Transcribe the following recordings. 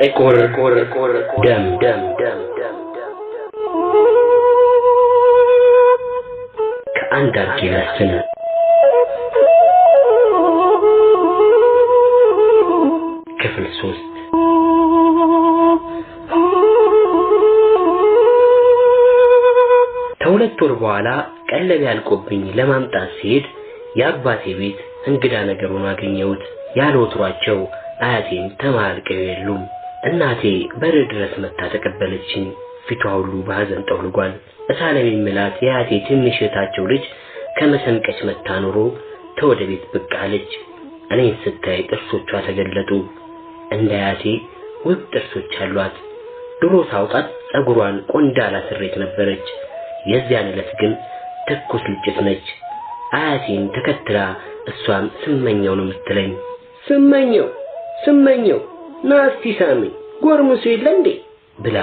ጥቁር ደም ከአንዳርጌ መስፍን ክፍል 3 ከሁለት ወር በኋላ ቀለብ ያልቆብኝ ለማምጣት ሲሄድ የአባቴ ቤት እንግዳ ነገሩን አገኘሁት። ያልወትሯቸው አያቴን ተማልቀው የሉም። እናቴ በር ድረስ መታ ተቀበለችኝ። ፊቷ ሁሉ በሐዘን ጠውልጓል። እሳለም የሚላት የአያቴ ትንሽ እህታቸው ልጅ ከመሰንቀች መታ ኖሮ ተወደ ቤት ብቅ አለች። እኔን ስታይ ጥርሶቿ ተገለጡ። እንደ አያቴ ውብ ጥርሶች አሏት። ድሮ ሳውቃት ጸጉሯን ቆንዳላ ስሬት ነበረች። የዚያን ዕለት ግን ትኩስ ልጭት ነች። አያቴን ተከትላ እሷም ስመኘው ነው የምትለኝ። ስመኘው ናስቲ ሳሚ ጎርሙሱ የለ እንዴ ብላ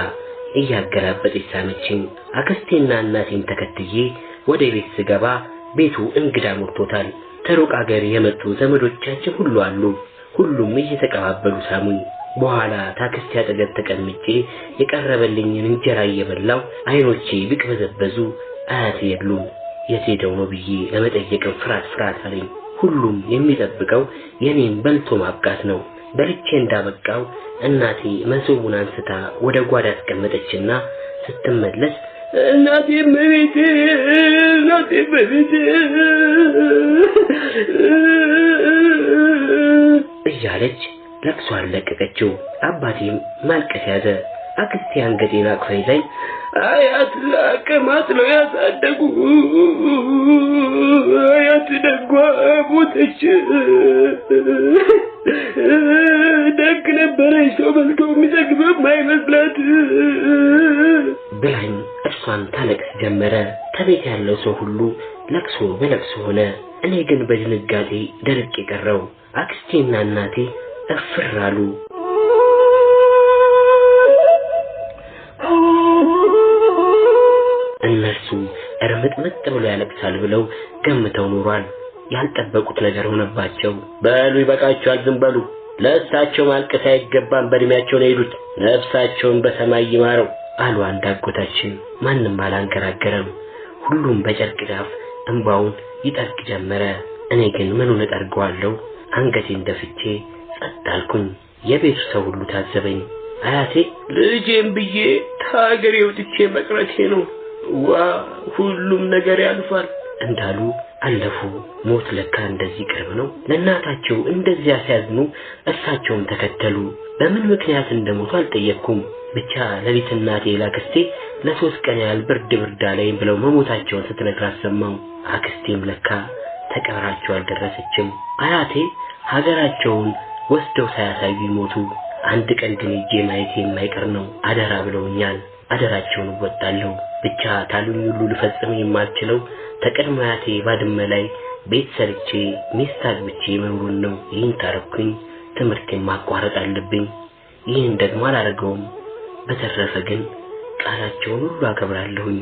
እያገላበጠች ሳመችኝ። አክስቴና እናቴን ተከትዬ ወደ ቤት ስገባ ቤቱ እንግዳ ሞልቶታል። ከሩቅ አገር የመጡ ዘመዶቻችን ሁሉ አሉ። ሁሉም እየተቀባበሉ ሳሙኝ። በኋላ ታክስቴ አጠገብ ተቀምጬ የቀረበልኝን እንጀራ እየበላው አይኖቼ ቢቅበዘበዙ አያቴ የሉም። የት ሄደው ነው ብዬ ለመጠየቅ ፍርሃት አለኝ። ሁሉም የሚጠብቀው የኔን በልቶ ማብቃት ነው። በልቼ እንዳበቃው እናቴ መሶቡን አንስታ ወደ ጓዳ አስቀመጠችና ስትመለስ እናቴ በቤት እያለች ለቅሶ አለቀቀችው። አባቴም ማልቀስ ያዘ። አክስቴ አንገቴን አቅፋ ይዛኝ አያት ለአቅማት ነው ያሳደጉ፣ አያት ደጓ ሞተች፣ ደግ ነበረች፣ ሰው በልቶ የሚጠግብም አይመስላት ብላኝ እርሷን ታለቅስ ጀመረ። ከቤት ያለው ሰው ሁሉ ለቅሶ በለቅሶ ሆነ። እኔ ግን በድንጋጤ ደርቄ ቀረው። አክስቴና እናቴ እፍር አሉ። እነሱ እርምጥምጥ ብሎ ያለቅሳል ብለው ገምተው ኖሯል። ያልጠበቁት ነገር ሆነባቸው። በሉ ይበቃቸዋል፣ ዝም በሉ፣ ለእሳቸው ማልቀስ አይገባም፣ በእድሜያቸው ነው የሄዱት፣ ነፍሳቸውን በሰማይ ይማረው አሉ አንድ አጎታችን። ማንም አላንገራገረም። ሁሉም በጨርቅ ዳፍ እንባውን ይጠርቅ ጀመረ። እኔ ግን ምኑን እጠርገዋለሁ? አንገቴን ደፍቼ ጸጥ አልኩኝ። የቤቱ ሰው ሁሉ ታዘበኝ። አያቴ ልጄም ብዬ ታገሬ ወጥቼ መቅረቴ ነው፣ ዋ ሁሉም ነገር ያልፋል እንዳሉ አለፉ። ሞት ለካ እንደዚህ ቅርብ ነው። ለእናታቸው እንደዚያ ሲያዝኑ እርሳቸውም ተከተሉ። በምን ምክንያት እንደሞቱ አልጠየቅኩም። ብቻ ለሊት እናቴ ላክስቴ ለ3 ቀን ያህል ብርድ አለኝ ብለው መሞታቸውን ስትነግራት ሰማሁ። አክስቴም ለካ ተቀብራቸው አልደረሰችም። አያቴ ሀገራቸውን ወስደው ሳያሳዩ ሞቱ። አንድ ቀን ግን እጄ ማየት የማይቀር ነው። አደራ ብለውኛል። አደራቸውን እወጣለሁ። ብቻ ታሉኝ ሁሉ ልፈጽም የማልችለው ተቀድሞ አያቴ ባድመ ላይ ቤት ሰርቼ ሚስት አግብቼ መኖሩን ነው። ይህን ታረኩኝ፣ ትምህርቴን ማቋረጥ አለብኝ። ይህን ደግሞ አላደርገውም። በተረፈ ግን ቃላቸውን ሁሉ አከብራለሁኝ።